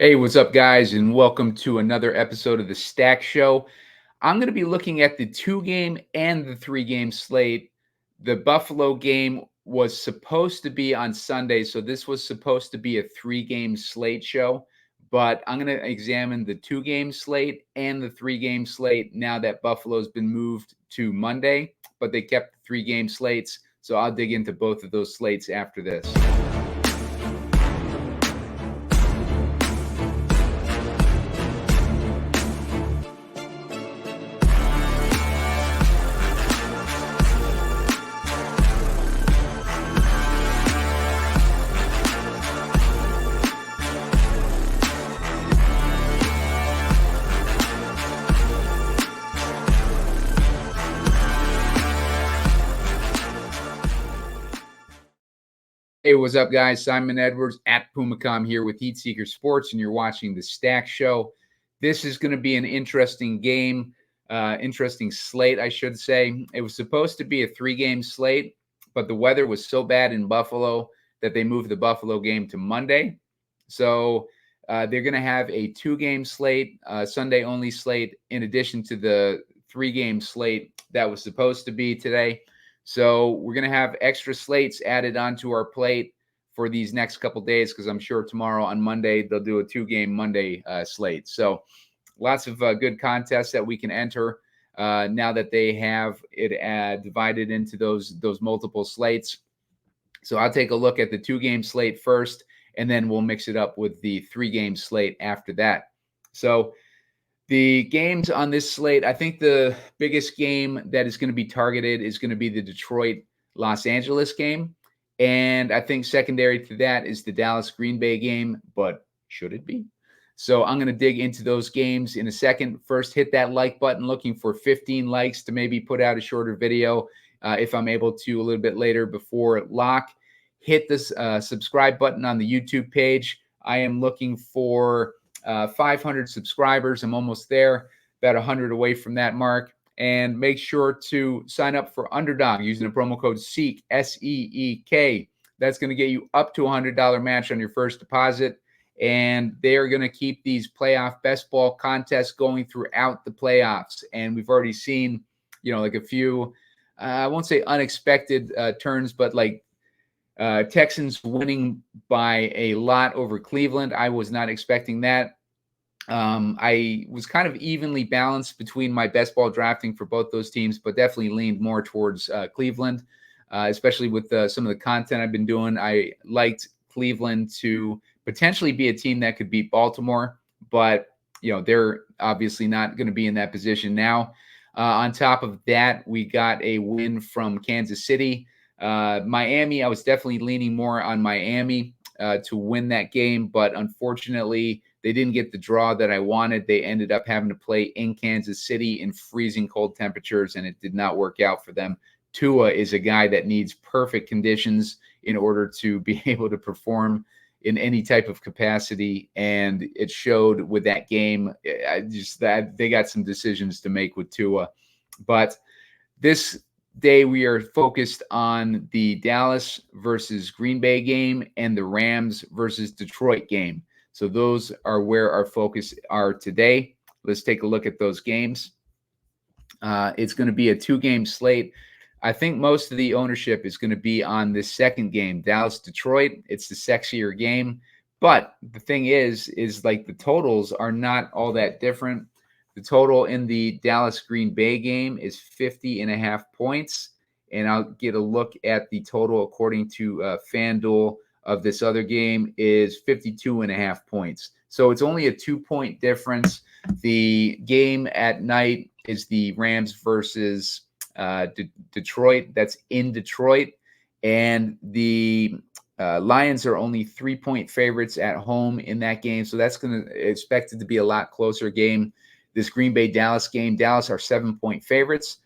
Hey, what's up, guys, and welcome to another episode of the Stack Show. I'm going to be looking at the 2-game and the 3-game slate. The Buffalo game was supposed to be on Sunday, so this was supposed to be a 3-game slate show. But I'm going to examine the 2-game slate and the 3-game slate now that Buffalo's been moved to Monday, but they kept the 3-game slates. So I'll dig into both of those slates after this. Hey, what's up, guys? Simon Edwards at Pumacom here with Heat Seeker Sports, and you're watching the Stack Show. This is going to be an interesting game, interesting slate, I should say. It was supposed to be a 3-game slate, but the weather was so bad in Buffalo that they moved the Buffalo game to Monday. So they're going to have a 2-game slate, Sunday-only slate, in addition to the 3-game slate that was supposed to be today. So we're going to have extra slates added onto our plate for these next couple days because I'm sure tomorrow on Monday they'll do a 2-game Monday slate. So lots of good contests that we can enter now that they have it divided into those multiple slates. So I'll take a look at the 2-game slate first, and then we'll mix it up with the 3-game slate after that. So the games on this slate, I think the biggest game that is going to be targeted is going to be the Detroit-Los Angeles game. And I think secondary to that is the Dallas-Green Bay game, but should it be? So I'm going to dig into those games in a second. First, hit that like button, looking for 15 likes to maybe put out a shorter video if I'm able to a little bit later before lock. Hit this subscribe button on the YouTube page. I am looking for 500 subscribers. I'm almost there, about 100 away from that mark. And make sure to sign up for Underdog using the promo code SEEK, SEEK. That's going to get you up to a $100 match on your first deposit. And they're going to keep these playoff best ball contests going throughout the playoffs. And we've already seen, like a few, I won't say unexpected turns, but like Texans winning by a lot over Cleveland. I was not expecting that. I was kind of evenly balanced between my best ball drafting for both those teams, but definitely leaned more towards Cleveland, especially with some of the content I've been doing. I liked Cleveland to potentially be a team that could beat Baltimore, but they're obviously not going to be in that position now. On top of that, we got a win from Kansas City. Miami, I was definitely leaning more on Miami to win that game, but unfortunately, they didn't get the draw that I wanted. They ended up having to play in Kansas City in freezing cold temperatures, and it did not work out for them. Tua is a guy that needs perfect conditions in order to be able to perform in any type of capacity, and it showed with that game. That they got some decisions to make with Tua. But this day we are focused on the Dallas versus Green Bay game and the Rams versus Detroit game. So those are where our focus are today. Let's take a look at those games. It's going to be a 2-game slate. I think most of the ownership is going to be on this second game, Dallas-Detroit. It's the sexier game. But the thing is like the totals are not all that different. The total in the Dallas-Green Bay game is 50.5 points. And I'll get a look at the total according to FanDuel of this other game is 52.5 points. So it's only a 2-point difference. The game at night is the Rams versus Detroit. That's in Detroit. And the Lions are only 3-point favorites at home in that game. So that's going to expect it to be a lot closer game. This Green Bay-Dallas game, Dallas are 7-point favorites.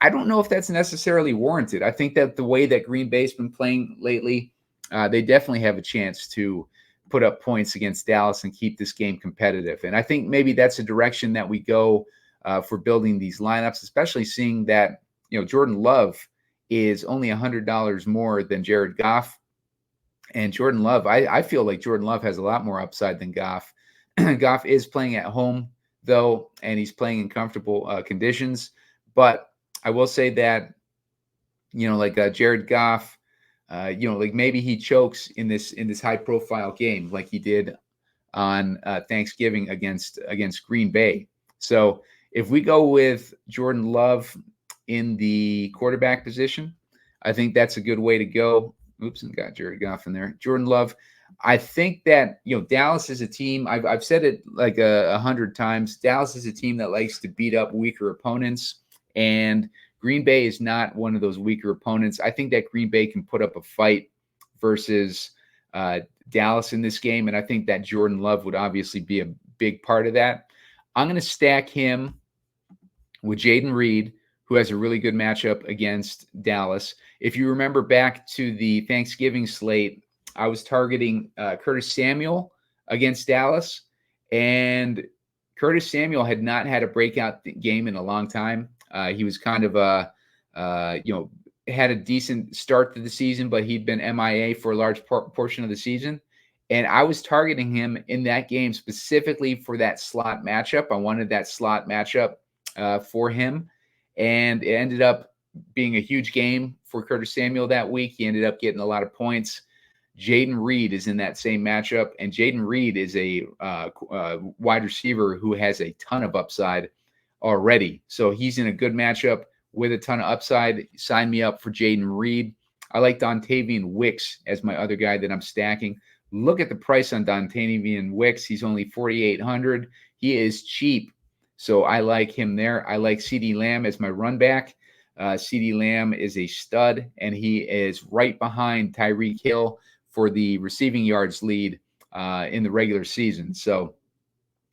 I don't know if that's necessarily warranted. I think that the way that Green Bay's been playing lately, they definitely have a chance to put up points against Dallas and keep this game competitive. And I think maybe that's a direction that we go for building these lineups, especially seeing that, Jordan Love is only $100 more than Jared Goff. And Jordan Love, I feel like Jordan Love has a lot more upside than Goff. Goff is playing at home, though, and he's playing in comfortable conditions. But I will say that, like Jared Goff, like maybe he chokes in this high profile game like he did on Thanksgiving against Green Bay. So if we go with Jordan Love in the quarterback position, I think that's a good way to go. Oops, and got Jared Goff in there. Jordan Love. I think that Dallas is a team. I've said it like 100 times. Dallas is a team that likes to beat up weaker opponents, and Green Bay is not one of those weaker opponents. I think that Green Bay can put up a fight versus Dallas in this game, and I think that Jordan Love would obviously be a big part of that. I'm going to stack him with Jaden Reed, who has a really good matchup against Dallas. If you remember back to the Thanksgiving slate, I was targeting Curtis Samuel against Dallas, and Curtis Samuel had not had a breakout game in a long time. He was kind of had a decent start to the season, but he'd been MIA for a large portion of the season. And I was targeting him in that game specifically for that slot matchup. I wanted that slot matchup for him. And it ended up being a huge game for Curtis Samuel that week. He ended up getting a lot of points. Jaden Reed is in that same matchup, and Jaden Reed is a wide receiver who has a ton of upside already. So he's in a good matchup with a ton of upside. Sign me up for Jaden Reed. I like Dontavian Wicks as my other guy that I'm stacking. Look at the price on Dontavian Wicks. He's only $4,800. He is cheap. So I like him there. I like CeeDee Lamb as my run back. CeeDee Lamb is a stud, and he is right behind Tyreek Hill for the receiving yards lead in the regular season. So,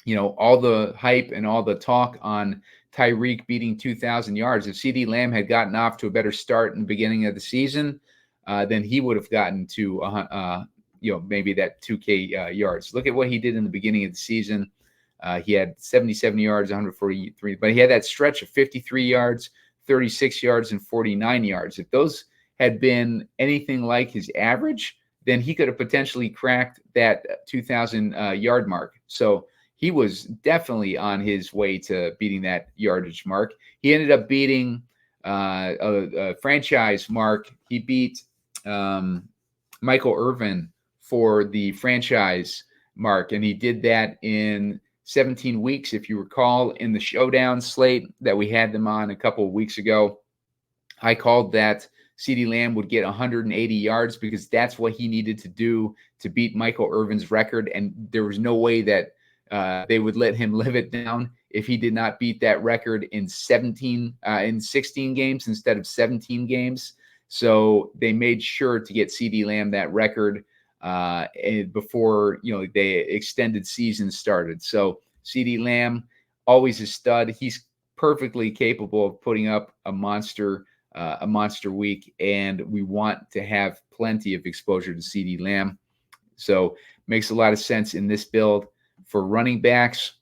all the hype and all the talk on Tyreek beating 2,000 yards. If CeeDee Lamb had gotten off to a better start in the beginning of the season, then he would have gotten to, maybe that 2K yards. Look at what he did in the beginning of the season. He had 77 yards, 143, but he had that stretch of 53 yards, 36 yards, and 49 yards. If those had been anything like his average, then he could have potentially cracked that 2,000 yard mark. So he was definitely on his way to beating that yardage mark. He ended up beating a franchise mark. He beat Michael Irvin for the franchise mark, and he did that in 17 weeks. If you recall, in the showdown slate that we had them on a couple of weeks ago, I called that CeeDee Lamb would get 180 yards because that's what he needed to do to beat Michael Irvin's record, and there was no way that they would let him live it down if he did not beat that record in 16 games instead of 17 games. So they made sure to get CeeDee Lamb that record before the extended season started. So CeeDee Lamb, always a stud. He's perfectly capable of putting up a monster week, and we want to have plenty of exposure to CeeDee Lamb. So makes a lot of sense in this build. For running backs,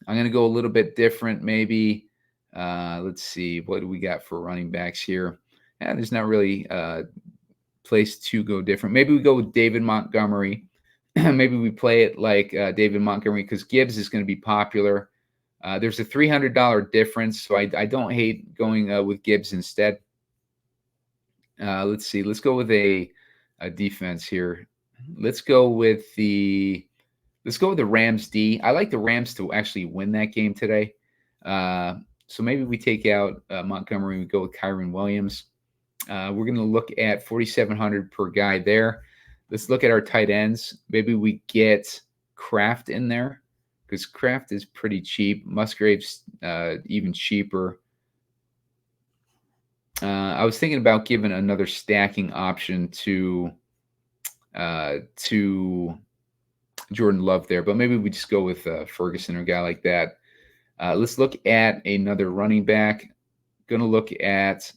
I'm going to go a little bit different maybe. Let's see, what do we got for running backs here? There's not really place to go different. Maybe we go with David Montgomery. Maybe we play it like David Montgomery because Gibbs is going to be popular. There's a $300 difference, so I don't hate going with Gibbs instead. Let's see. Let's go with a defense here. Let's go with the Rams D. I like the Rams to actually win that game today. So maybe we take out Montgomery and we go with Kyren Williams. We're going to look at 4,700 per guy there. Let's look at our tight ends. Maybe we get Kraft in there because Kraft is pretty cheap. Musgrave's even cheaper. I was thinking about giving another stacking option to Jordan Love there, but maybe we just go with Ferguson or a guy like that. Let's look at another running back. Gonna look at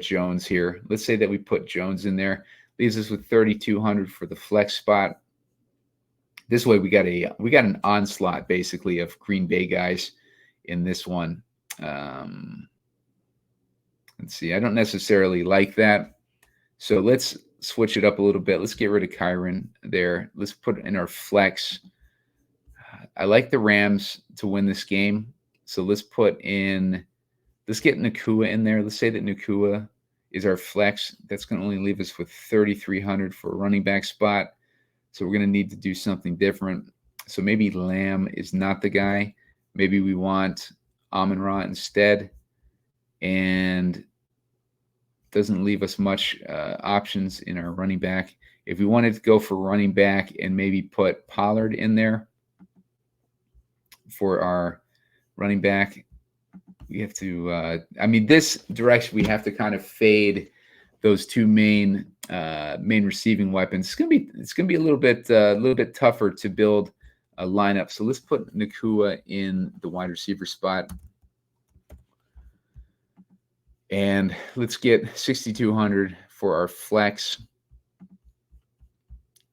Jones here. Let's say that we put Jones in there. Leaves us with 3,200 for the flex spot. This way we got an onslaught basically of Green Bay guys in this one. Let's see. I don't necessarily like that. So let's switch it up a little bit. Let's get rid of Kyren there. Let's put in our flex. I like the Rams to win this game. So let's get Nakua in there. Let's say that Nakua is our flex. That's going to only leave us with 3,300 for a running back spot. So we're going to need to do something different. So maybe Lamb is not the guy. Maybe we want Amon-Ra instead. And doesn't leave us much options in our running back. If we wanted to go for running back and maybe put Pollard in there for our running back, we have to, this direction, we have to kind of fade those two main receiving weapons. It's gonna be a little bit tougher to build a lineup. So let's put Nakua in the wide receiver spot. And let's get 6,200 for our flex.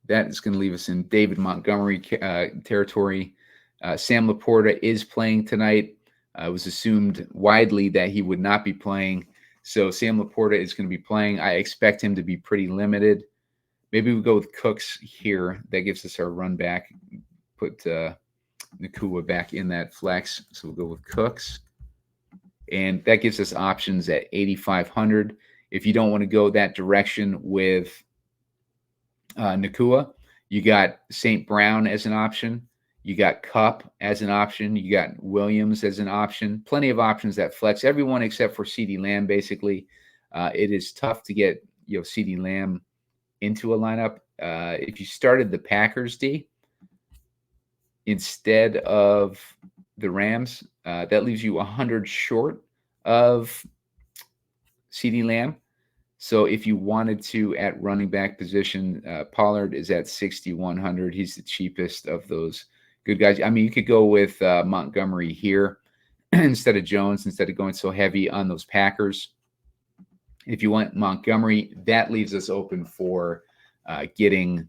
That is going to leave us in David Montgomery territory. Sam Laporta is playing tonight. It was assumed widely that he would not be playing. So Sam Laporta is going to be playing. I expect him to be pretty limited. Maybe we go with Cooks here. That gives us our run back. Put Nakua back in that flex. So we'll go with Cooks. And that gives us options at 8,500. If you don't want to go that direction with Nakua, you got St. Brown as an option. You got Kupp as an option. You got Williams as an option. Plenty of options that flex. Everyone except for CeeDee Lamb, basically. It is tough to get CeeDee Lamb into a lineup. If you started the Packers, D, instead of the Rams, that leaves you 100 short of CeeDee Lamb. So if you wanted to, at running back position, Pollard is at 6,100. He's the cheapest of those good guys. I mean, you could go with Montgomery here instead of Jones, instead of going so heavy on those Packers. If you want Montgomery, that leaves us open for getting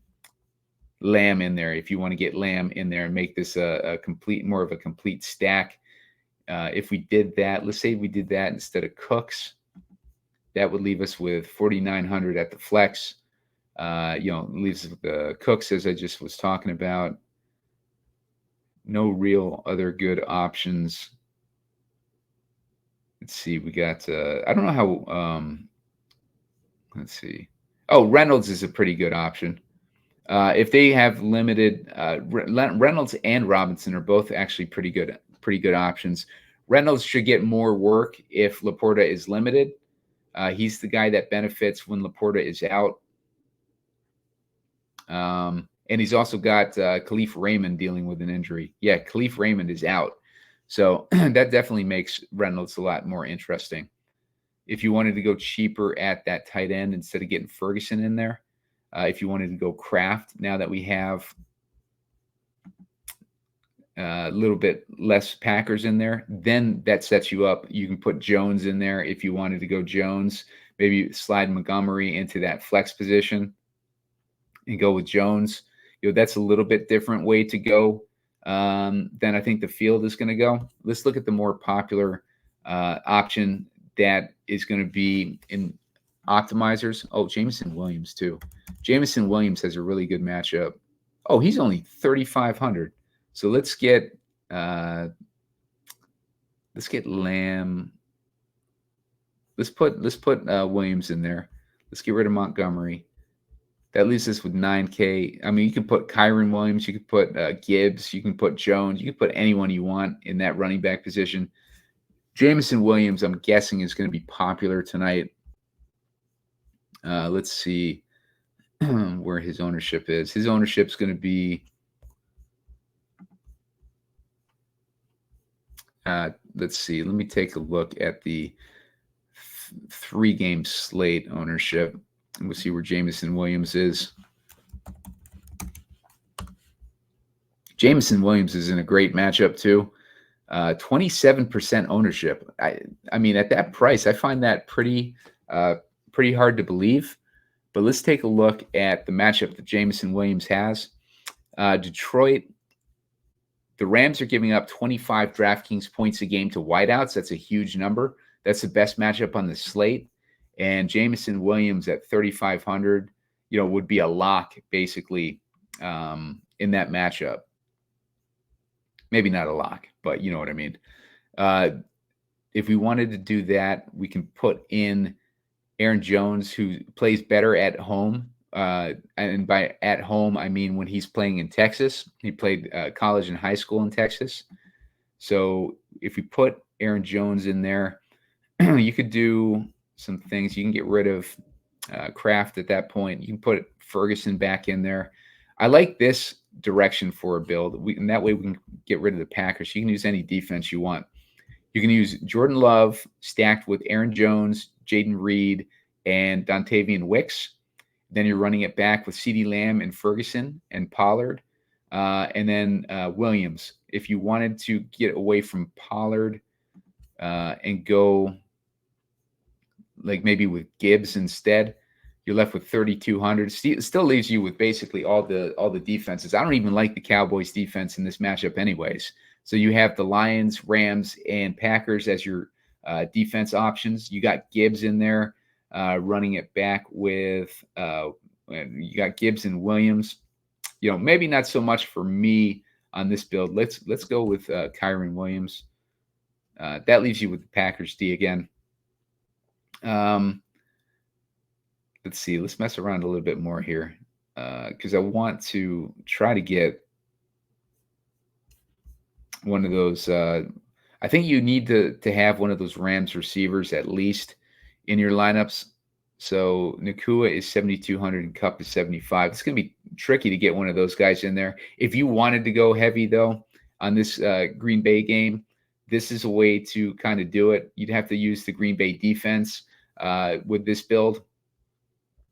Lamb in there. If you want to get Lamb in there and make this more of a complete stack. If we did that, let's say we did that instead of Cooks, that would leave us with 4,900 at the flex. Leaves us with the Cooks, as I just was talking about. No real other good options. Let's see. We got, I don't know how, let's see. Oh, Reynolds is a pretty good option. If they have limited, Reynolds and Robinson are both actually pretty good options. Reynolds should get more work if Laporta is limited. He's the guy that benefits when Laporta is out. And he's also got Khalif Raymond dealing with an injury. Yeah, Khalif Raymond is out. So that definitely makes Reynolds a lot more interesting. If you wanted to go cheaper at that tight end instead of getting Ferguson in there, if you wanted to go Kraft, now that we have a little bit less Packers in there, then that sets you up. You can put Jones in there if you wanted to go Jones. Maybe slide Montgomery into that flex position and go with Jones. That's a little bit different way to go than I think the field is going to go. Let's look at the more popular option that is going to be in optimizers. Oh, Jameson Williams too. Jameson Williams has a really good matchup. Oh, he's only 3,500. So let's get Lamb. Let's put Williams in there. Let's get rid of Montgomery. That leaves us with 9K. I mean, you can put Kyron Williams, you could put Gibbs, you can put Jones, you can put anyone you want in that running back position. Jameson Williams, I'm guessing, is going to be popular tonight. Let's see where his ownership is. His ownership is going to be, let's see. Let me take a look at the 3-game slate ownership. And we'll see where Jameson Williams is. Jameson Williams is in a great matchup too. 27% ownership. I mean, at that price, I find that pretty hard to believe. But let's take a look at the matchup that Jameson Williams has. Detroit, the Rams are giving up 25 DraftKings points a game to wideouts. That's a huge number. That's the best matchup on the slate. And Jameson Williams at 3,500, would be a lock basically in that matchup. Maybe not a lock, but you know what I mean. Uh, if we wanted to do that, we can put in Aaron Jones, who plays better at home. And by at home, I mean when he's playing in Texas. He played college and high school in Texas. So if we put Aaron Jones in there, you could do some things. You can get rid of Kraft at that point. You can put Ferguson back in there. I like this direction for a build. And that way we can get rid of the Packers. You can use any defense you want. You can use Jordan Love stacked with Aaron Jones, Jaden Reed, and Dontavian Wicks. Then you're running it back with CeeDee Lamb and Ferguson and Pollard. And then Williams. If you wanted to get away from Pollard and go like maybe with Gibbs instead, you're left with 3,200. Still leaves you with basically all the defenses. I don't even like the Cowboys defense in this matchup anyways. So you have the Lions, Rams, and Packers as your defense options. You got Gibbs in there running it back with you got Gibbs and Williams. You know, maybe not so much for me on this build. Let's go with Kyren Williams. That leaves you with the Packers D again. Let's see. Let's mess around a little bit more here because I want to try to get one of those. I think you need to have one of those Rams receivers at least in your lineups. So Nakua is 7,200 and Kupp is 75. It's going to be tricky to get one of those guys in there. If you wanted to go heavy, though, on this Green Bay game, this is a way to kind of do it. You'd have to use the Green Bay defense with this build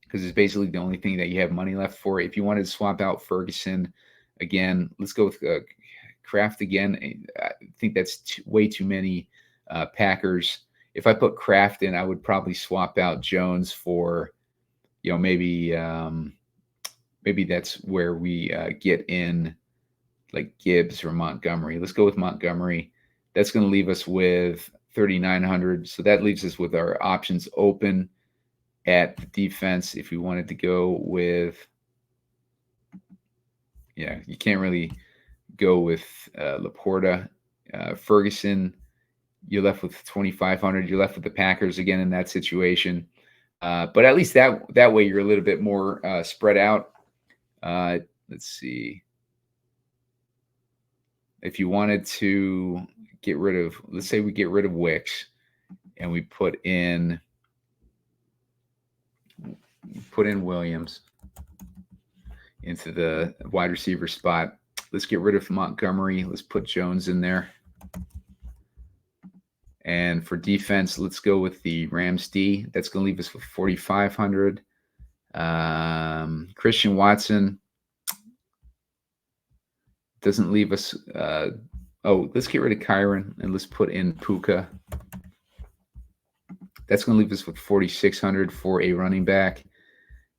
because it's basically the only thing that you have money left for. If you wanted to swap out Ferguson, again, let's go with Kraft again. I think that's way too many Packers. If I put Kraft in, I would probably swap out Jones for, you know, maybe that's where we get in like Gibbs or Montgomery. Let's go with Montgomery. That's going to leave us with 3,900. So that leaves us with our options open at the defense. If we wanted to go with, yeah, you can't really go with Laporta, Ferguson. You're left with 2,500. You're left with the Packers again in that situation. But at least that way you're a little bit more spread out. Let's see. If you wanted to get rid of, let's say we get rid of Wicks and we put in Williams into the wide receiver spot. Let's get rid of Montgomery. Let's put Jones in there. And for defense, let's go with the Rams D. That's going to leave us with 4,500. Christian Watson doesn't leave us. Let's get rid of Kyren and let's put in Puka. That's going to leave us with 4,600 for a running back.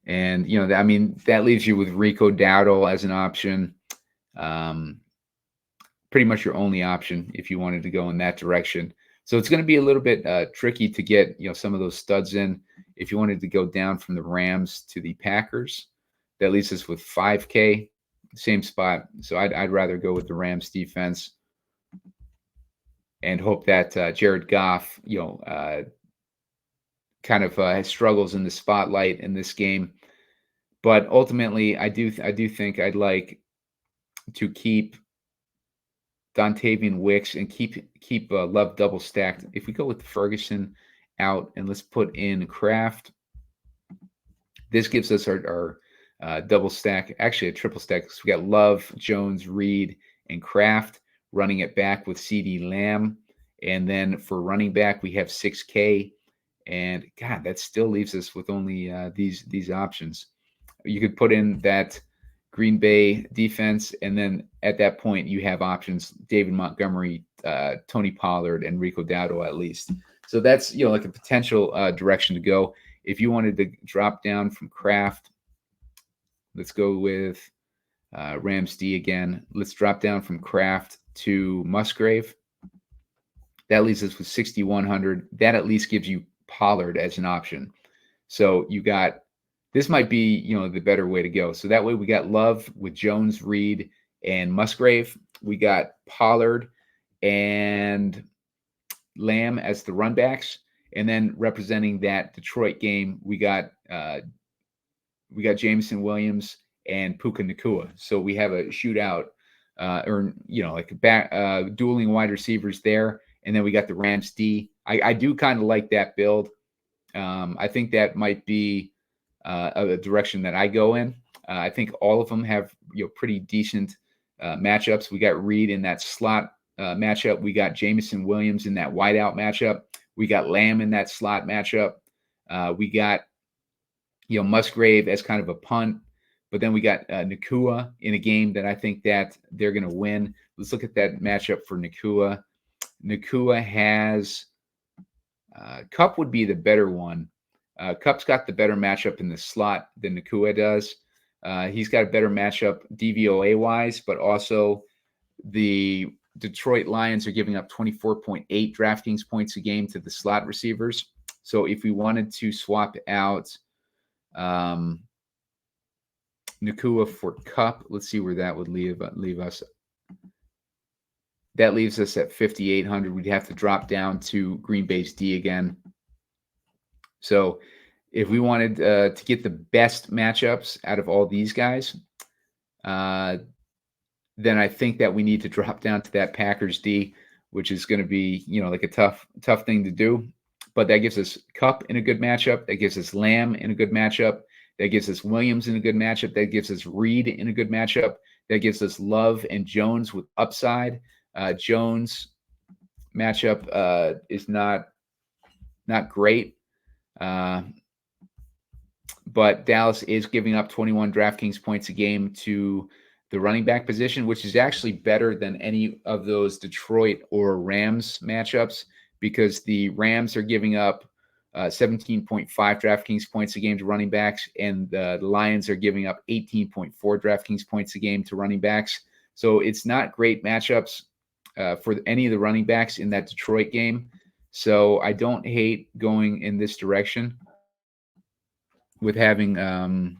And, you know, I mean, that leaves you with Rico Dowdle as an option. Pretty much your only option if you wanted to go in that direction. So it's going to be a little bit tricky to get, you know, some of those studs in. If you wanted to go down from the Rams to the Packers, that leaves us with 5K, same spot. So I'd rather go with the Rams defense and hope that Jared Goff, you know, kind of struggles in the spotlight in this game. But ultimately, I do think I'd like to keep Dontavian Wicks and keep Love double stacked. If we go with Ferguson out and let's put in Kraft, this gives us our double stack, actually a triple stack. So we got Love, Jones, Reed, and Kraft running it back with CeeDee Lamb. And then for running back, we have 6K. And God, that still leaves us with only these options. You could put in that Green Bay defense, and then at that point you have options: David Montgomery, Tony Pollard, and Rico Dowdle at least. So that's, you know, like a potential direction to go. If you wanted to drop down from Kraft, let's go with Rams D again. Let's drop down from Kraft to Musgrave. That leaves us with 6,100. That at least gives you Pollard as an option. So you got, this might be, you know, the better way to go. So that way we got Love with Jones, Reed, and Musgrave. We got Pollard and Lamb as the run backs. And then representing that Detroit game, we got Jameson Williams and Puka Nacua. So we have a shootout, or like dueling wide receivers there. And then we got the Rams D. I do kind of like that build. I think that might be a direction that I go in. I think all of them have pretty decent matchups. We got Reed in that slot matchup. We got Jameson Williams in that wideout matchup. We got Lamb in that slot matchup. We got Musgrave as kind of a punt, but then we got Nacua in a game that I think that they're going to win. Let's look at that matchup for Nacua. Nacua has Cup would be the better one. Cup's got the better matchup in the slot than Nacua does. He's got a better matchup DVOA wise, but also the Detroit Lions are giving up 24.8 DraftKings points a game to the slot receivers. So if we wanted to swap out Nacua for Cup, let's see where that would leave us. That leaves us at 5,800. We'd have to drop down to Green Bay's D again. So if we wanted to get the best matchups out of all these guys, then I think that we need to drop down to that Packers D, which is going to be, like a tough thing to do. But that gives us Cup in a good matchup. That gives us Lamb in a good matchup. That gives us Williams in a good matchup. That gives us Reed in a good matchup. That gives us Love and Jones with upside. Jones matchup is not great. But Dallas is giving up 21 DraftKings points a game to the running back position, which is actually better than any of those Detroit or Rams matchups, because the Rams are giving up 17.5 DraftKings points a game to running backs, and the Lions are giving up 18.4 DraftKings points a game to running backs. So it's not great matchups for any of the running backs in that Detroit game. So I don't hate going in this direction with having Aaron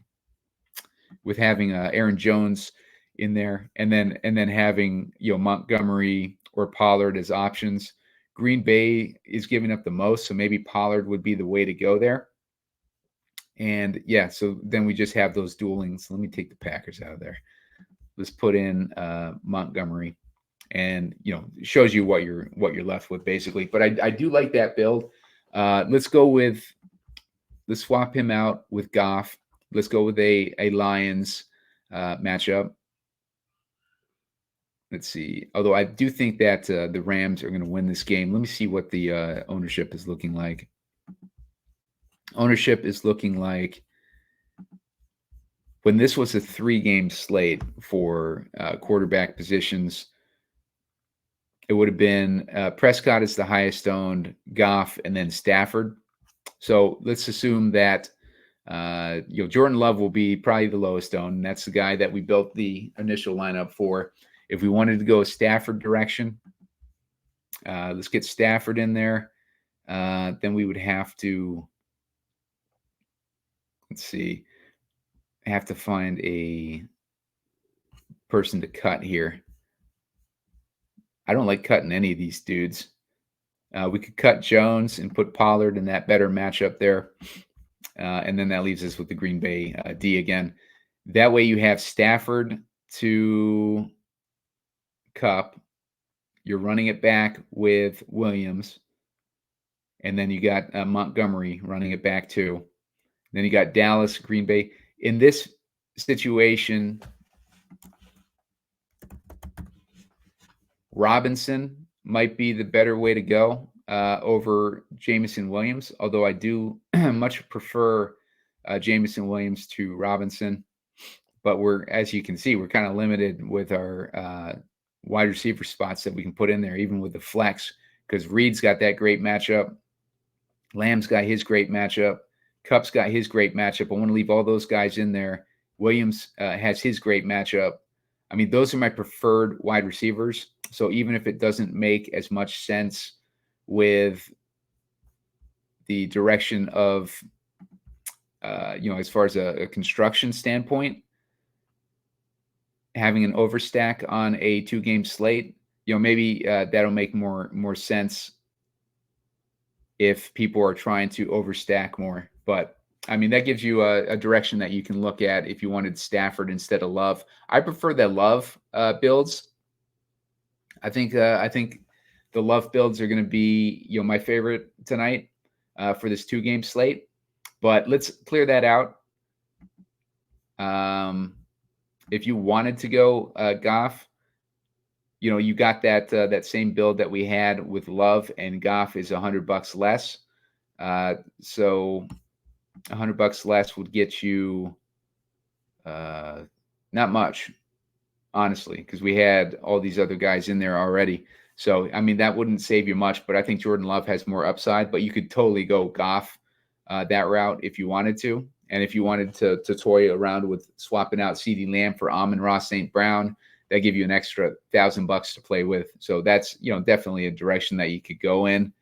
Jones in there, and then having Montgomery or Pollard as options. Green Bay is giving up the most, so maybe Pollard would be the way to go there. And yeah, so then we just have those dueling. So let me take the Packers out of there. Let's put in Montgomery, and shows you what you're left with basically. But I do like that build. Let's swap him out with Goff. Let's go with a Lions matchup. Let's see. Although I do think that the Rams are going to win this game. Let me see what the ownership is looking like. Ownership is looking like, when this was a 3-game slate for quarterback positions, it would have been Prescott is the highest owned, Goff, and then Stafford. So let's assume that Jordan Love will be probably the lowest owned. And that's the guy that we built the initial lineup for. If we wanted to go a Stafford direction, let's get Stafford in there. Then we would have to, have to find a person to cut here. I don't like cutting any of these dudes. We could cut Jones and put Pollard in that better matchup there. And then that leaves us with the Green Bay D again. That way you have Stafford to Cup. You're running it back with Williams. And then you got Montgomery running it back too. Then you got Dallas, Green Bay. In this situation, Robinson might be the better way to go over Jameson Williams, although I do much prefer Jameson Williams to Robinson. But as you can see, we're kind of limited with our wide receiver spots that we can put in there, even with the flex, because Reed's got that great matchup. Lamb's got his great matchup. Cup's got his great matchup. I want to leave all those guys in there. Williams has his great matchup. I mean, those are my preferred wide receivers. So even if it doesn't make as much sense with the direction of, as far as a construction standpoint, having an overstack on a 2-game slate, maybe that'll make more sense if people are trying to overstack more. But I mean, that gives you a direction that you can look at if you wanted Stafford instead of Love. I prefer that Love builds. I think the Love builds are going to be my favorite tonight for this 2-game slate. But let's clear that out. If you wanted to go Goff, you got that same build that we had with Love, and Goff is $100 less. So $100 less would get you not much, honestly, because we had all these other guys in there already. So, I mean, that wouldn't save you much, but I think Jordan Love has more upside. But you could totally go Goff that route if you wanted to. And if you wanted to toy around with swapping out CeeDee Lamb for Amon-Ra St. Brown, that give you an extra $1,000 to play with. So that's definitely a direction that you could go in.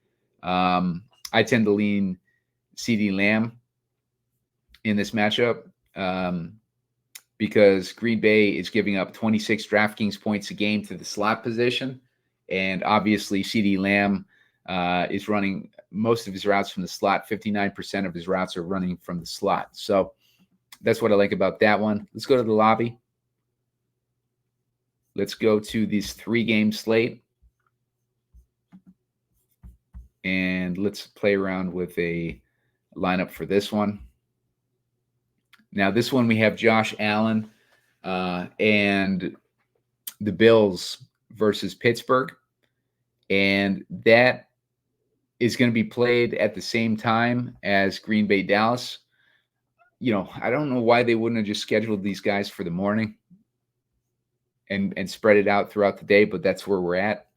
I tend to lean CeeDee Lamb in this matchup because Green Bay is giving up 26 DraftKings points a game to the slot position. And obviously CeeDee Lamb is running most of his routes from the slot. 59% of his routes are running from the slot. So that's what I like about that one. Let's go to the lobby. Let's go to this 3-game slate. And let's play around with a lineup for this one. Now, this one we have Josh Allen and the Bills versus Pittsburgh. And that is going to be played at the same time as Green Bay Dallas. I don't know why they wouldn't have just scheduled these guys for the morning and spread it out throughout the day, but that's where we're at.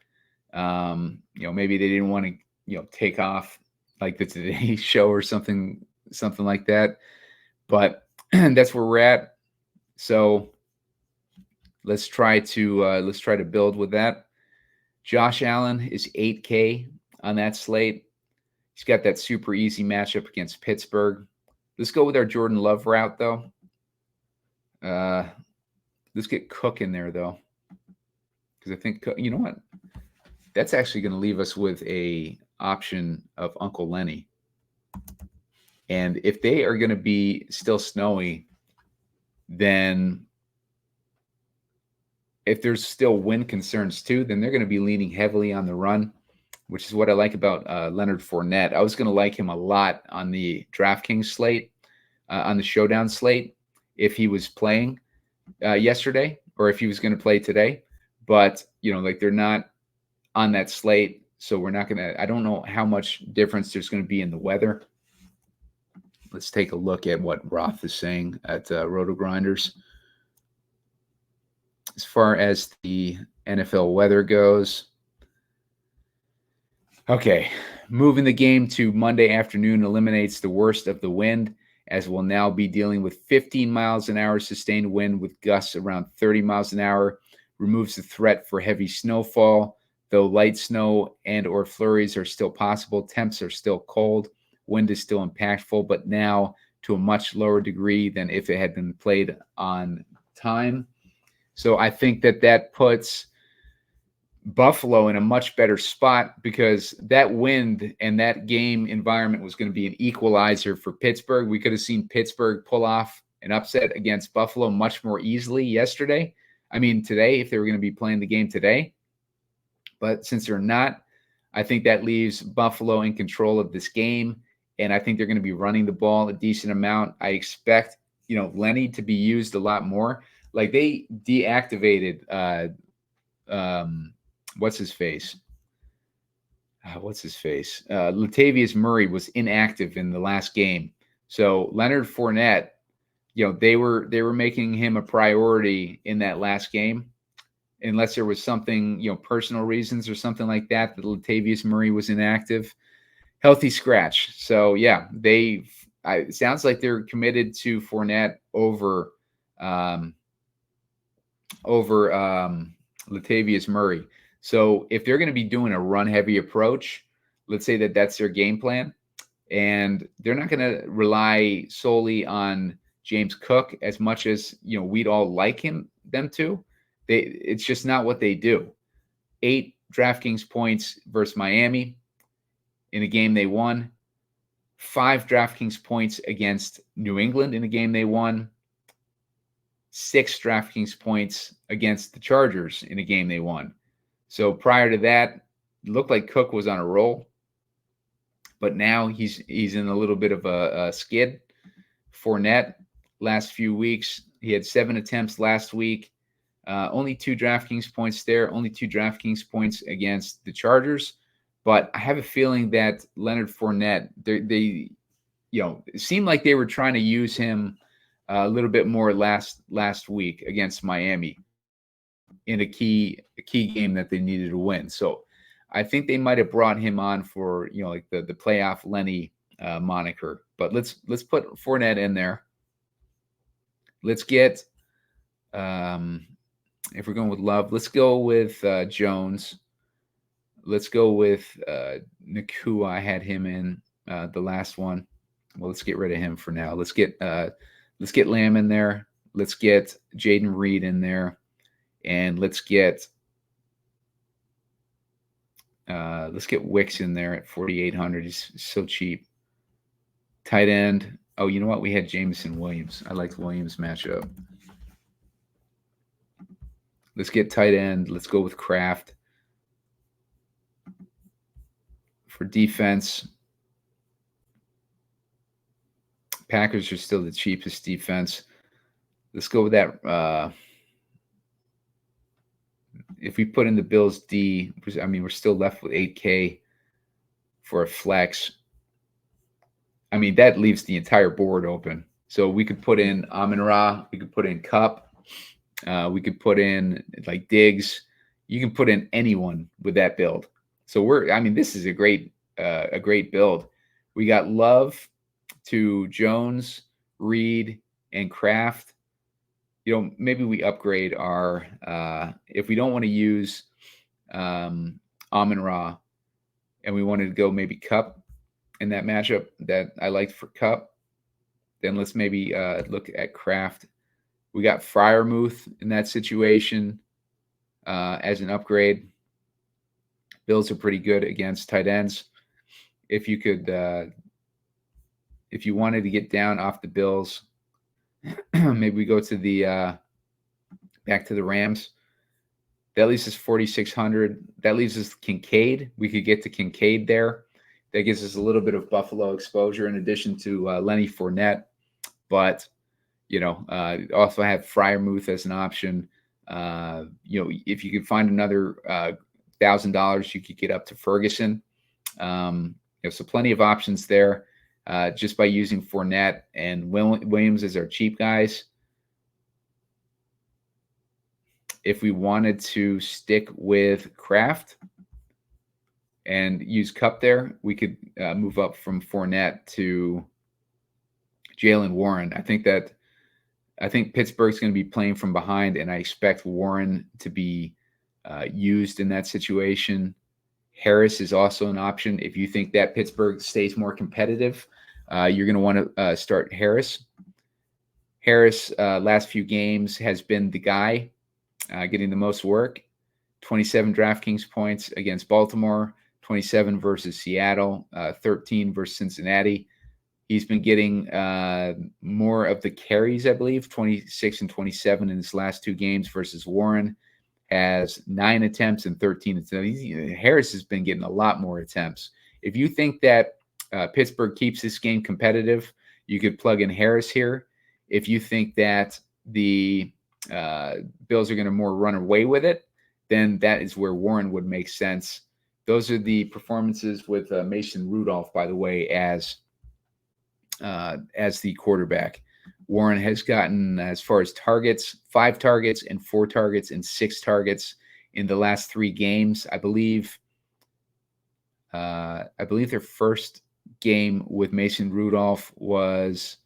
Maybe they didn't want to, take off like the Today Show or something like that. But that's where we're at. So let's try to build with that. Josh Allen is $8K on that slate. He's got that super easy matchup against Pittsburgh. Let's go with our Jordan Love route, though. Let's get Cook in there, though, because I think, you know what? That's actually going to leave us with a option of Uncle Lenny. And if they are going to be still snowy, then if there's still wind concerns too, then they're going to be leaning heavily on the run, which is what I like about Leonard Fournette. I was going to like him a lot on the DraftKings slate, on the showdown slate, if he was playing yesterday or if he was going to play today. But, they're not on that slate. So we're not going to, I don't know how much difference there's going to be in the weather. Let's take a look at what Roth is saying at Roto Grinders. As far as the NFL weather goes. Okay, moving the game to Monday afternoon eliminates the worst of the wind, as we'll now be dealing with 15 miles an hour sustained wind with gusts around 30 miles an hour. Removes the threat for heavy snowfall, though light snow and or flurries are still possible. Temps are still cold. Wind is still impactful, but now to a much lower degree than if it had been played on time. So I think that puts Buffalo in a much better spot because that wind and that game environment was going to be an equalizer for Pittsburgh. We could have seen Pittsburgh pull off an upset against Buffalo much more easily yesterday. I mean, today, if they were going to be playing the game today. But since they're not, I think that leaves Buffalo in control of this game. And I think they're going to be running the ball a decent amount. I expect, Lenny to be used a lot more. Like they deactivated, what's his face? Latavius Murray was inactive in the last game. So Leonard Fournette, they were making him a priority in that last game, unless there was something, personal reasons or something like that Latavius Murray was inactive. Healthy scratch. So yeah, it sounds like they're committed to Fournette over Latavius Murray. So if they're going to be doing a run heavy approach, let's say that's their game plan, and they're not going to rely solely on James Cook as much as we'd all like them to. It's just not what they do. 8 DraftKings points versus Miami in a game they won. 5 DraftKings points against New England in a game they won. 6 DraftKings points against the Chargers in a game they won. So prior to that, it looked like Cook was on a roll, but now he's in a little bit of a skid. Fournette, last few weeks, he had 7 attempts last week. Only 2 DraftKings points there, only 2 DraftKings points against the Chargers. But I have a feeling that Leonard Fournette, they it seemed like they were trying to use him a little bit more last week against Miami in a key game that they needed to win. So I think they might have brought him on for like the playoff Lenny moniker. But let's put Fournette in there. Let's get if we're going with Love, let's go with Jones. Let's go with Nakua. I had him in the last one. Well, let's get rid of him for now. Let's get Lamb in there. Let's get Jaden Reed in there, and let's get Wicks in there at 4,800. He's so cheap. Tight end. Oh, you know what? We had Jameson Williams. I liked Williams matchup. Let's get tight end. Let's go with Kraft. For defense, Packers are still the cheapest defense. Let's go with that. If we put in the Bills D, I mean, we're still left with 8K for a flex. I mean, that leaves the entire board open. So we could put in Amon-Ra. We could put in Kupp. We could put in like Diggs. You can put in anyone with that build. So this is a great build. We got Love to Jones, Reed, and Kraft. Maybe we upgrade our if we don't want to use Amon-Ra and we wanted to go maybe Kupp in that matchup that I liked for Kupp, then let's maybe look at Kraft. We got Freiermuth in that situation as an upgrade. Bills are pretty good against tight ends. If you could, if you wanted to get down off the Bills, maybe we go to the back to the Rams. That leaves us 4,600. That leaves us Kincaid. We could get to Kincaid there. That gives us a little bit of Buffalo exposure in addition to Lenny Fournette. But also have Freiermuth as an option. If you could find another $1,000, you could get up to Ferguson. So plenty of options there just by using Fournette and Williams as our cheap guys. If we wanted to stick with Kraft and use Kupp there, we could move up from Fournette to Jaylen Warren. I think Pittsburgh's going to be playing from behind, and I expect Warren to be used in that situation. Harris is also an option. If you think that Pittsburgh stays more competitive, you're going to want to start Harris. Harris, last few games, has been the guy getting the most work. 27 DraftKings points against Baltimore, 27 versus Seattle, 13 versus Cincinnati. He's been getting more of the carries, I believe, 26 and 27 in his last 2 games versus Warren has 9 attempts and 13 attempts. Harris has been getting a lot more attempts. If you think that Pittsburgh keeps this game competitive, you could plug in Harris here. If you think that the Bills are going to more run away with it, then that is where Warren would make sense. Those are the performances with Mason Rudolph, by the way, as the quarterback. Warren has gotten, as far as targets, 5 targets and 4 targets and 6 targets in the last 3 games. I believe their first game with Mason Rudolph was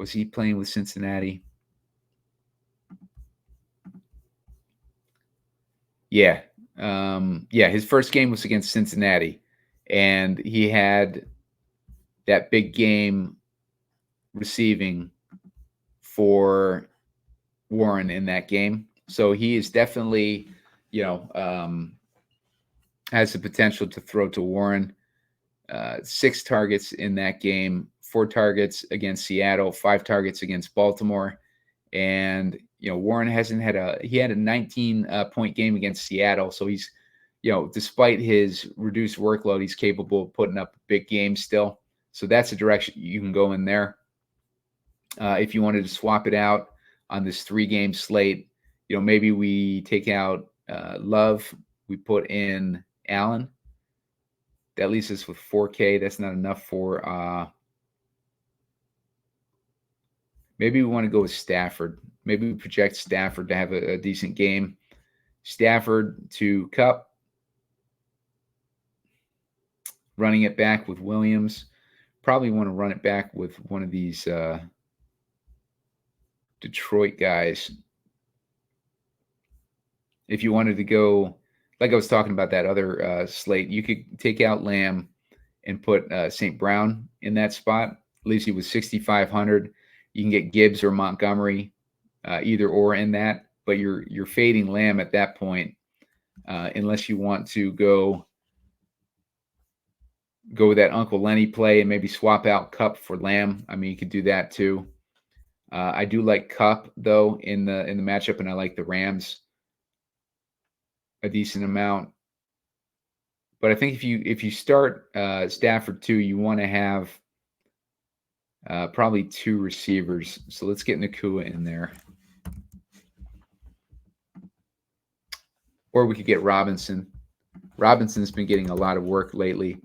he playing with Cincinnati? Yeah. His first game was against Cincinnati, and he had that big game receiving for Warren in that game. So he is definitely, has the potential to throw to Warren. 6 targets in that game, 4 targets against Seattle, 5 targets against Baltimore. And, Warren he had a 19 point game against Seattle. So he's, despite his reduced workload, he's capable of putting up a big game still. So that's a direction you can go in there. If you wanted to swap it out on this 3-game slate, maybe we take out Love, we put in Allen. That leaves us with 4K. That's not enough for maybe we want to go with Stafford. Maybe we project Stafford to have a decent game. Stafford to Kupp. Running it back with Williams. Probably want to run it back with one of these Detroit guys. If you wanted to go, like I was talking about that other slate, you could take out Lamb and put St. Brown in that spot. Leaves you with 6,500. You can get Gibbs or Montgomery, either or in that, but you're fading Lamb at that point, unless you want to go with that Uncle Lenny play and maybe swap out Kupp for Lamb. I mean, you could do that too. I do like Kupp though in the matchup, and I like the Rams a decent amount. But I think if you start Stafford too, you want to have probably 2 receivers. So let's get Nakua in there. Or we could get Robinson. Robinson's been getting a lot of work lately.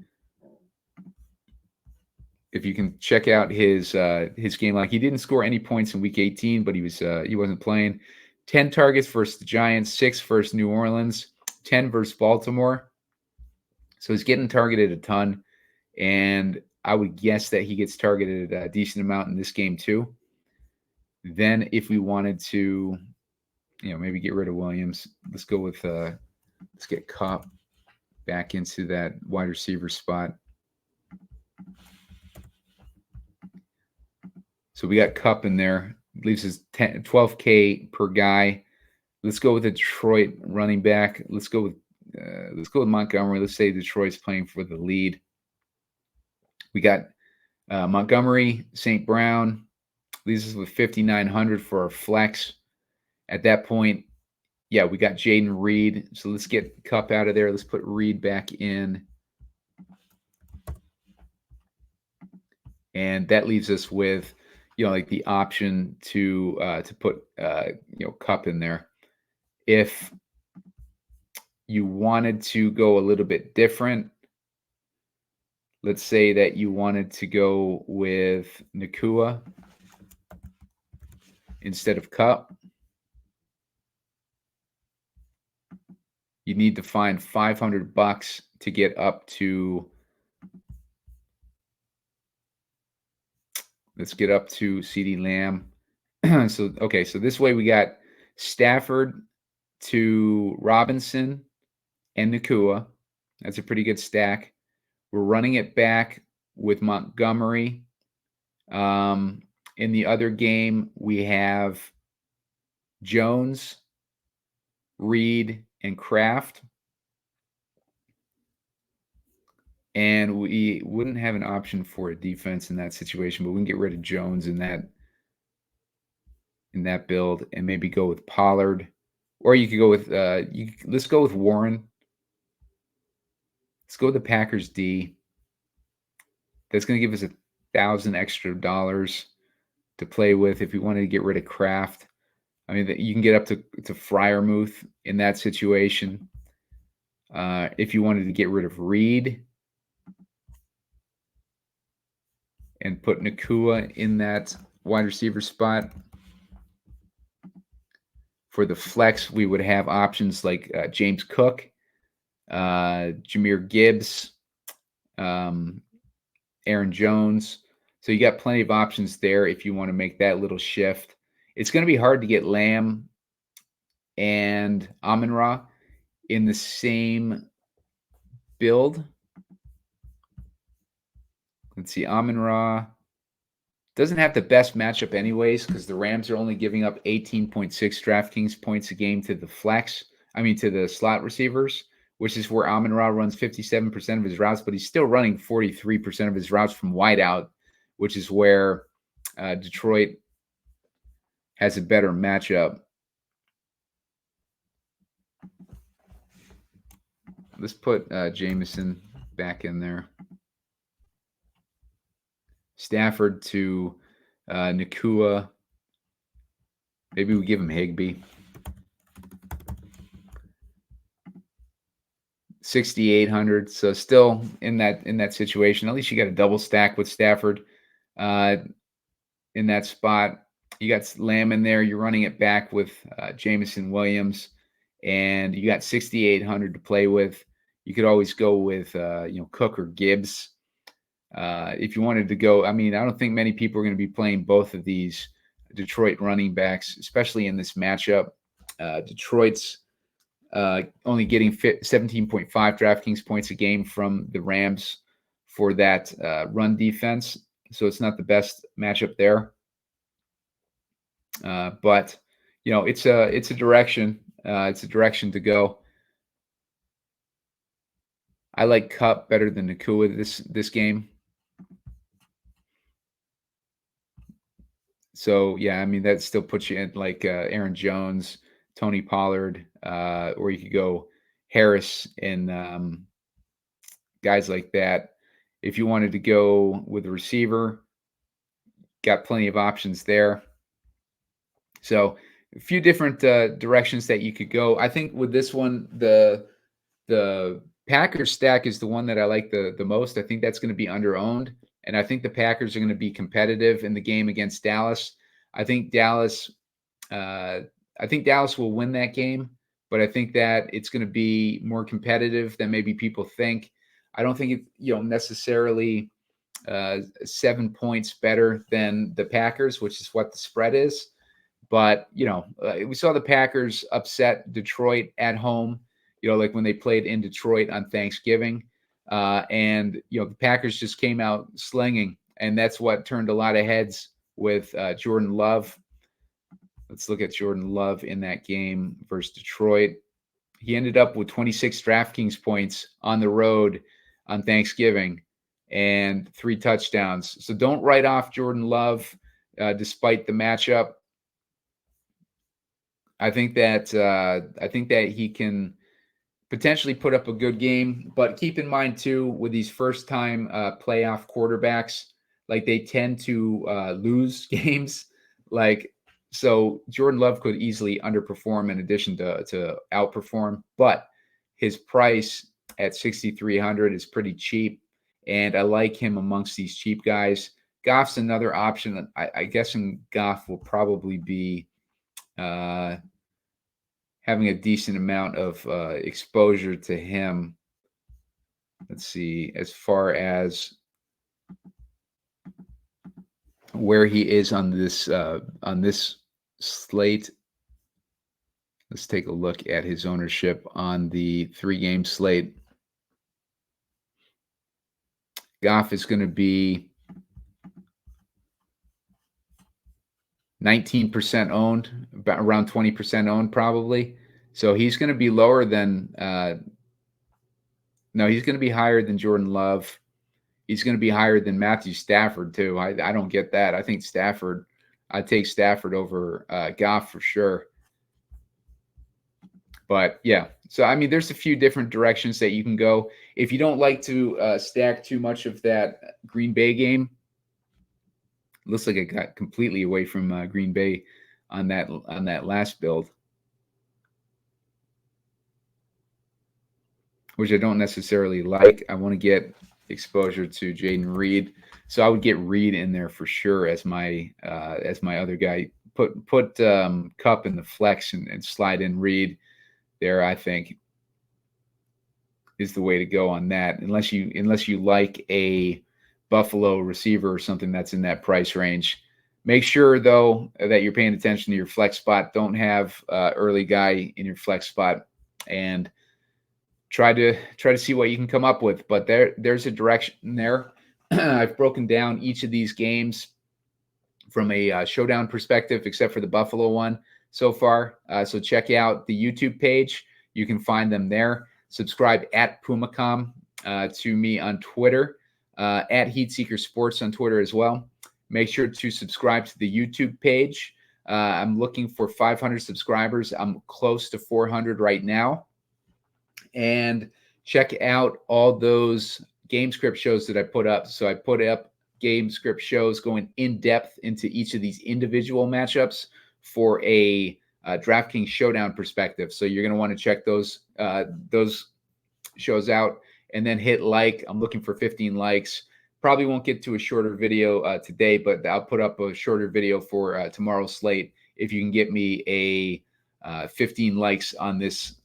If you can check out his game, like he didn't score any points in Week 18, but he wasn't playing. 10 targets versus the Giants, 6 versus New Orleans, 10 versus Baltimore. So he's getting targeted a ton, and I would guess that he gets targeted a decent amount in this game too. Then if we wanted to, maybe get rid of Williams, let's go with let's get Kupp back into that wide receiver spot. So we got Kupp in there. Leaves us 12K per guy. Let's go with a Detroit running back. Let's go with Montgomery. Let's say Detroit's playing for the lead. We got Montgomery, St. Brown. Leaves us with 5,900 for our flex. At that point, yeah, we got Jaden Reed. So let's get Kupp out of there. Let's put Reed back in. And that leaves us with, like the option to put, Kupp in there. If you wanted to go a little bit different, let's say that you wanted to go with Nakua instead of Kupp, you need to find $500 to get up to. Let's get up to CeeDee Lamb. So this way we got Stafford to Robinson and Nakua. That's a pretty good stack. We're running it back with Montgomery. In the other game, we have Jones, Reed, and Kraft. And we wouldn't have an option for a defense in that situation, but we can get rid of Jones in that build and maybe go with Pollard. Or you could go with let's go with Warren. Let's go with the Packers D. That's going to give us $1,000 extra to play with if we wanted to get rid of Kraft. I mean, you can get up to Freiermuth in that situation. If you wanted to get rid of Reed and put Nakua in that wide receiver spot. For the flex, we would have options like James Cook, Jahmyr Gibbs, Aaron Jones. So you got plenty of options there if you want to make that little shift. It's going to be hard to get Lamb and Amon-Ra in the same build. Let's see, Amon-Ra. Doesn't have the best matchup anyways, because the Rams are only giving up 18.6 DraftKings points a game to the to the slot receivers, which is where Amon-Ra runs 57% of his routes, but he's still running 43% of his routes from wide out, which is where Detroit has a better matchup. Let's put Jameson back in there. Stafford to Nakua. Maybe we give him Higbee. 6,800. So still in that situation. At least you got a double stack with Stafford in that spot. You got Lamb in there. You're running it back with Jameson Williams, and you got 6,800 to play with. You could always go with Cook or Gibbs if you wanted to go. I mean, I don't think many people are going to be playing both of these Detroit running backs, especially in this matchup. Detroit's only getting 17.5 DraftKings points a game from the Rams for that run defense, so it's not the best matchup there. But it's a direction. It's a direction to go. I like Kupp better than Nakua this game. So yeah, I mean that still puts you in like Aaron Jones, Tony Pollard, or you could go Harris and guys like that. If you wanted to go with a receiver, got plenty of options there. So a few different directions that you could go. I think with this one, the Packers stack is the one that I like the most. I think that's going to be under-owned, and I think the Packers are going to be competitive in the game against Dallas. I think Dallas will win that game, but I think that it's going to be more competitive than maybe people think. I don't think it necessarily 7 points better than the Packers, which is what the spread is. But we saw the Packers upset Detroit at home. Like when they played in Detroit on Thanksgiving, and the Packers just came out slinging, and that's what turned a lot of heads with Jordan Love. Let's look at Jordan Love in that game versus Detroit. He ended up with 26 DraftKings points on the road on Thanksgiving and 3 touchdowns. So don't write off Jordan Love despite the matchup. I think that he can potentially put up a good game, but keep in mind too, with these first-time playoff quarterbacks, like they tend to lose games. So Jordan Love could easily underperform in addition to outperform, but his price at 6,300 is pretty cheap, and I like him amongst these cheap guys. Goff's another option. I guess Goff will probably be having a decent amount of exposure to him. Let's see, as far as where he is on this slate. Let's take a look at his ownership on the 3-game slate. Goff is going to be 19% owned, about around 20% owned probably. So he's going to be lower than he's going to be higher than Jordan Love. He's going to be higher than Matthew Stafford too. I don't get that. I think I'd take Stafford over Goff for sure. But yeah, so I mean, there's a few different directions that you can go. If you don't like to stack too much of that Green Bay game, looks like it got completely away from Green Bay on that last build, which I don't necessarily like. I want to get exposure to Jaden Reed, so I would get Reed in there for sure as my other guy. Put Kupp in the flex and slide in Reed there. I think is the way to go on that, unless you like a Buffalo receiver or something that's in that price range. Make sure though that you're paying attention to your flex spot. Don't have early guy in your flex spot, and try to see what you can come up with. But there's a direction there. I've broken down each of these games from a showdown perspective, except for the Buffalo one so far. So check out the YouTube page. You can find them there. Subscribe at Pumacom to me on Twitter, at Heatseeker Sports on Twitter as well. Make sure to subscribe to the YouTube page. I'm looking for 500 subscribers. I'm close to 400 right now. And check out all those game script shows that I put up. So I put up game script shows going in depth into each of these individual matchups for a DraftKings showdown perspective. So you're going to want to check those shows out and then hit like. I'm looking for 15 likes. Probably won't get to a shorter video today, but I'll put up a shorter video for tomorrow's slate if you can get me a 15 likes on this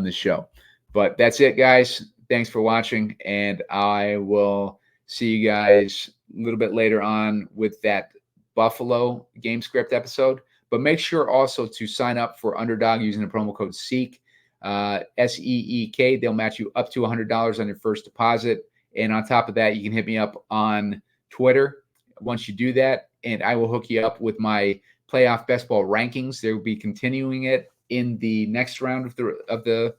show. But that's it, guys. Thanks for watching, and I will see you guys a little bit later on with that Buffalo game script episode. But make sure also to sign up for Underdog using the promo code SEEK, SEEK. They'll match you up to $100 on your first deposit. And on top of that, you can hit me up on Twitter once you do that, and I will hook you up with my playoff best ball rankings. They will be continuing it in the next round of the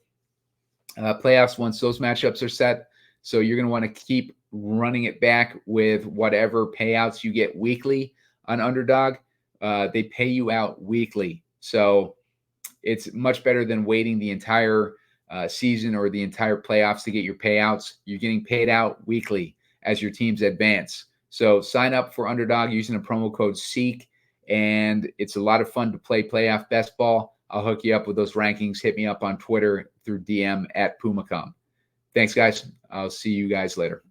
playoffs once those matchups are set. So you're going to want to keep running it back with whatever payouts you get weekly on Underdog. They pay you out weekly. So it's much better than waiting the entire season or the entire playoffs to get your payouts. You're getting paid out weekly as your teams advance. So sign up for Underdog using the promo code SEEK, and it's a lot of fun to play playoff best ball. I'll hook you up with those rankings. Hit me up on Twitter through DM at Pumacom. Thanks, guys. I'll see you guys later.